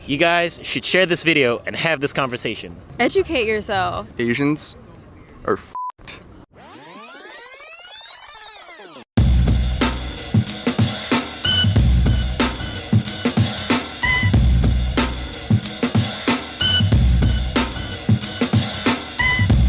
You guys should share this video and have this conversation. Educate yourself. Asians are f***ed.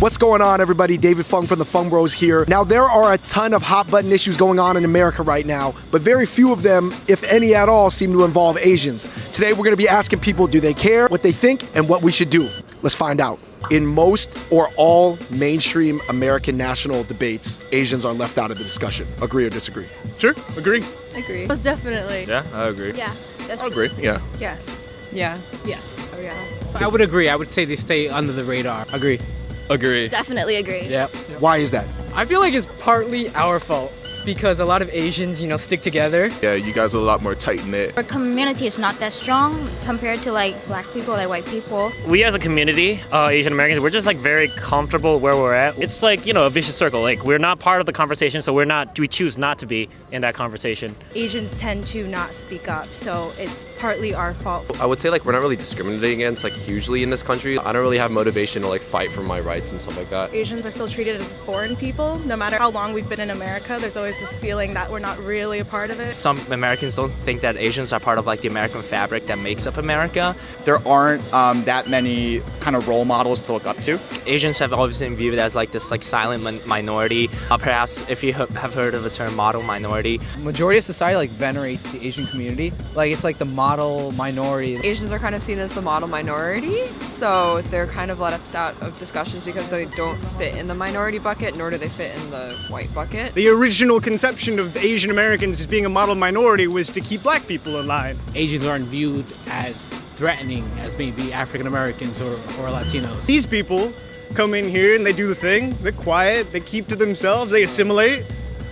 What's going on, everybody? David Fung from the Fung Bros here. Now, there are a ton of hot button issues going on in America right now, but very few of them, if any at all, seem to involve Asians. Today, we're gonna be asking people, do they care, what they think, and what we should do. Let's find out. In most or all mainstream American national debates, Asians are left out of the discussion. Agree or disagree? Sure, agree. Agree. Most definitely. Yeah, I agree. Yeah. I agree, yeah. Yes. Yeah. Yes. Oh yeah. I would agree. I would say they stay under the radar. Agree. Agree. Definitely agree. Yeah. Why is that? I feel like it's partly our fault because a lot of Asians, stick together. Yeah, you guys are a lot more tight-knit. Our community is not that strong compared to like black people, like white people. We as a community, Asian Americans, we're just like very comfortable where we're at. It's like, a vicious circle. Like we're not part of the conversation, so we choose not to be in that conversation. Asians tend to not speak up, so it's partly our fault. I would say we're not really discriminated against hugely in this country. I don't really have motivation to fight for my rights and stuff like that. Asians are still treated as foreign people. No matter how long we've been in America, there's always this feeling that we're not really a part of it. Some Americans don't think that Asians are part of the American fabric that makes up America. There aren't that many kind of role models to look up to. Asians have always been viewed as this silent minority. Perhaps if you have heard of the term model minority. Majority of society venerates the Asian community. It's the model minority. Asians are kind of seen as the model minority, so they're kind of left out of discussions because they don't fit in the minority bucket, nor do they fit in the white bucket. The original conception of Asian Americans as being a model minority was to keep black people in line. Asians aren't viewed as threatening as maybe African Americans or Latinos. These people come in here and they do the thing. They're quiet, they keep to themselves, they assimilate.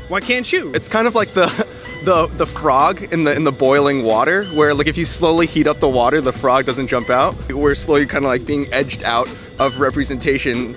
Why can't you? It's kind of like the frog in the boiling water, where if you slowly heat up the water, the frog doesn't jump out. We're slowly kind of being edged out of representation,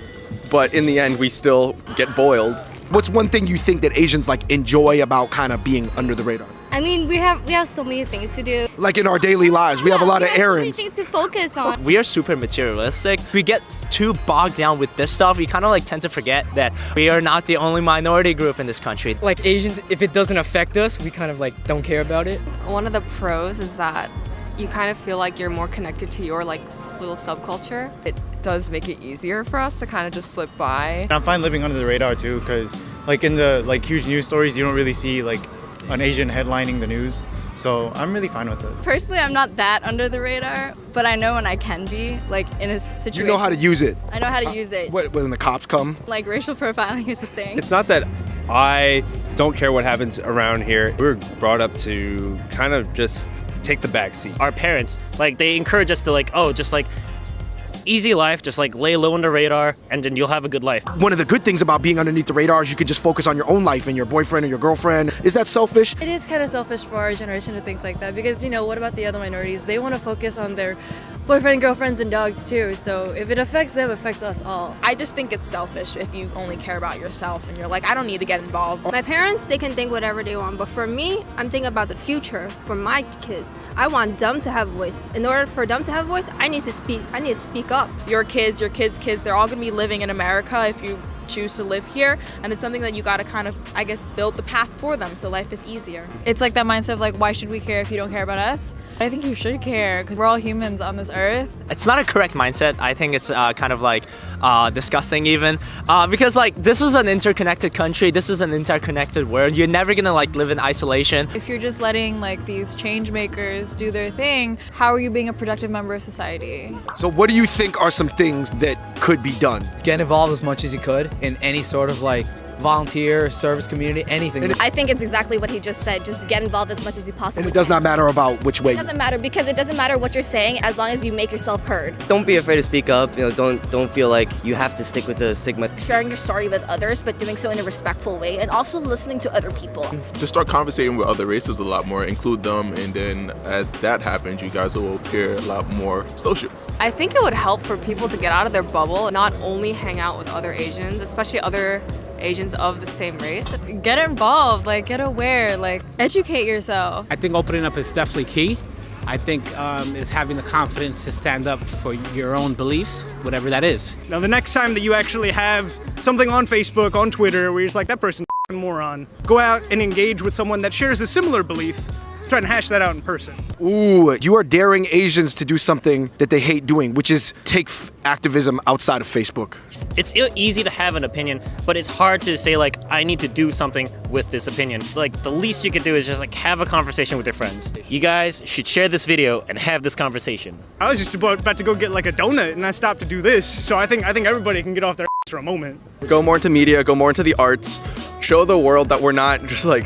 but in the end, we still get boiled. What's one thing you think that Asians enjoy about kind of being under the radar? I mean, we have so many things to do. Like in our daily lives, we have a lot of errands. So many things to focus on. We are super materialistic. We get too bogged down with this stuff. We kind of tend to forget that we are not the only minority group in this country. Asians, if it doesn't affect us, we kind of don't care about it. One of the pros is that you kind of feel like you're more connected to your little subculture. It does make it easier for us to kind of just slip by. I'm fine living under the radar too, because in the huge news stories, you don't really see an Asian headlining the news. So I'm really fine with it. Personally, I'm not that under the radar, but I know when I can be, in a situation. You know how to use it. I know how to use it. When the cops come? Racial profiling is a thing. It's not that I don't care what happens around here. We were brought up to kind of just take the back seat. Our parents, they encourage us to easy life, just lay low on the radar, and then you'll have a good life. One of the good things about being underneath the radar is you can just focus on your own life and your boyfriend and your girlfriend. Is that selfish? It is kind of selfish for our generation to think like that because, what about the other minorities? They want to focus on their boyfriend, girlfriends, and dogs too. So if it affects them, it affects us all. I just think it's selfish if you only care about yourself and you're I don't need to get involved. My parents, they can think whatever they want, but for me, I'm thinking about the future for my kids. I want them to have a voice. In order for them to have a voice, I need to speak up. Your kids, your kids' kids, they're all gonna be living in America if you choose to live here, and it's something that you gotta kind of, build the path for them so life is easier. It's that mindset of why should we care if you don't care about us? I think you should care because we're all humans on this earth. It's not a correct mindset. I think it's kind of disgusting even because this is an interconnected country. This is an interconnected world. You're never gonna live in isolation. If you're just letting these change makers do their thing, how are you being a productive member of society? So what do you think are some things that could be done? Get involved as much as you could in any sort of volunteer, service community, anything. I think it's exactly what he just said. Just get involved as much as you possibly can. And it does not matter about which way. It doesn't matter because it doesn't matter what you're saying as long as you make yourself heard. Don't be afraid to speak up. Don't feel like you have to stick with the stigma. Sharing your story with others, but doing so in a respectful way, and also listening to other people. Just start conversating with other races a lot more, include them, and then as that happens, you guys will appear a lot more social. I think it would help for people to get out of their bubble, not only hang out with other Asians, especially other Asians of the same race. Get involved, get aware, educate yourself. I think opening up is definitely key. I think is having the confidence to stand up for your own beliefs, whatever that is. Now, the next time that you actually have something on Facebook, on Twitter, where you're just like, that person's a moron, go out and engage with someone that shares a similar belief. Try and hash that out in person. Ooh, you are daring Asians to do something that they hate doing, which is take activism outside of Facebook. It's easy to have an opinion, but it's hard to say like, I need to do something with this opinion. Like the least you could do is just like have a conversation with your friends. You guys should share this video and have this conversation. I was just about to go get like a donut and I stopped to do this. So I think everybody can get off their ass for a moment. Go more into media, go more into the arts, show the world that we're not just like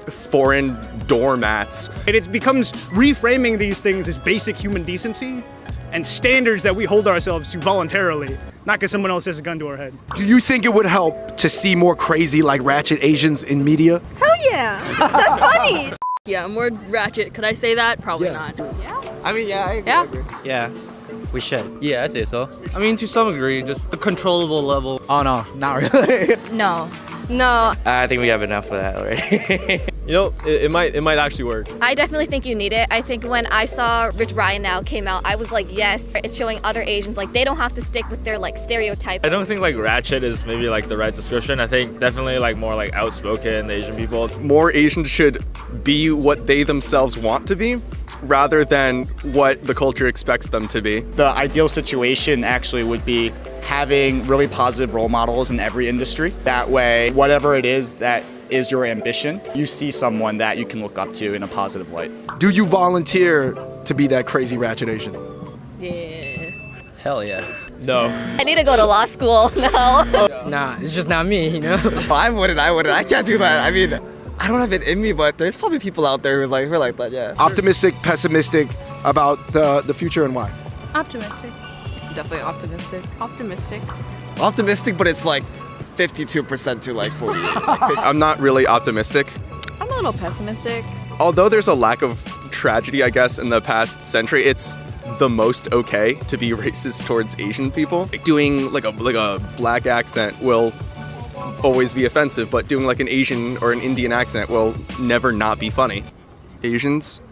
foreign doormats. It becomes reframing these things as basic human decency and standards that we hold ourselves to voluntarily, not because someone else has a gun to our head. Do you think it would help to see more crazy, like ratchet Asians in media? Hell yeah, that's funny. Yeah, more ratchet. Could I say that? Probably not. I mean, yeah, I agree. Yeah. Yeah, we should. Yeah, I'd say so. I mean, to some degree, just a controllable level. Oh no, not really. No. No. I think we have enough of that already. You know, it might actually work. I definitely think you need it. I think when I saw Rich Brian Now came out, I was like, yes, it's showing other Asians, like they don't have to stick with their like stereotype. I don't think like ratchet is maybe like the right description. I think definitely like more like outspoken Asian people. More Asians should be what they themselves want to be, rather than what the culture expects them to be. The ideal situation actually would be having really positive role models in every industry. That way, whatever it is that is your ambition, you see someone that you can look up to in a positive light. Do you volunteer to be that crazy ratchet Asian? Yeah. Hell yeah. No. I need to go to law school. No. Nah, it's just not me, you know? I wouldn't. I can't do that. I mean, I don't have it in me, but there's probably people out there who are like that, yeah. Optimistic, pessimistic about the future and why? Optimistic. Definitely optimistic. Optimistic. Optimistic, but it's like 52% to like 48. I'm not really optimistic. I'm a little pessimistic. Although there's a lack of tragedy, I guess, in the past century, it's the most okay to be racist towards Asian people. Like doing like a black accent will always be offensive, but doing like an Asian or an Indian accent will never not be funny. Asians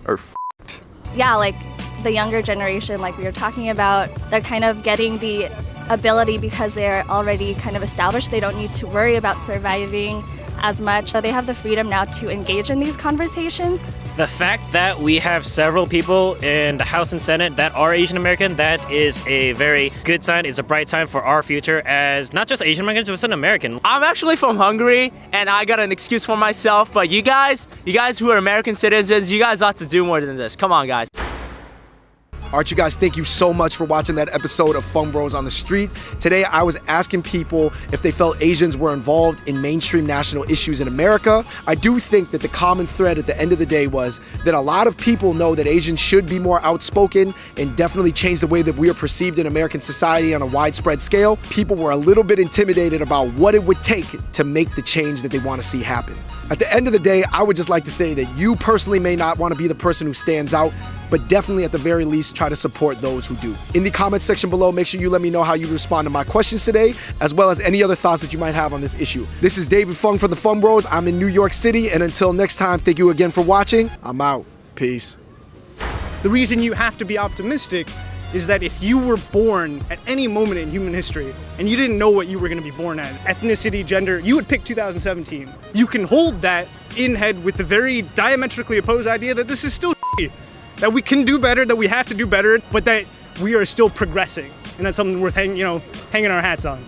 are f***ed. Yeah, like the younger generation, like we were talking about, they're kind of getting the ability because they're already kind of established. They don't need to worry about surviving as much. So they have the freedom now to engage in these conversations. The fact that we have several people in the House and Senate that are Asian American, that is a very good sign. It's a bright sign for our future as not just Asian Americans, but as an American. I'm actually from Hungary, and I got an excuse for myself, but you guys who are American citizens, you guys ought to do more than this. Come on, guys. All right, you guys, thank you so much for watching that episode of Fung Bros on the Street. Today, I was asking people if they felt Asians were involved in mainstream national issues in America. I do think that the common thread at the end of the day was that a lot of people know that Asians should be more outspoken and definitely change the way that we are perceived in American society on a widespread scale. People were a little bit intimidated about what it would take to make the change that they want to see happen. At the end of the day, I would just like to say that you personally may not want to be the person who stands out, but definitely at the very least try to support those who do. In the comments section below, make sure you let me know how you respond to my questions today, as well as any other thoughts that you might have on this issue. This is David Fung from the Fung Bros. I'm in New York City, and until next time, thank you again for watching. I'm out. Peace. The reason you have to be optimistic is that if you were born at any moment in human history and you didn't know what you were going to be born as, ethnicity, gender, you would pick 2017. You can hold that in head with the very diametrically opposed idea that this is still shitty, that we can do better, that we have to do better, but that we are still progressing. And that's something worth hanging our hats on.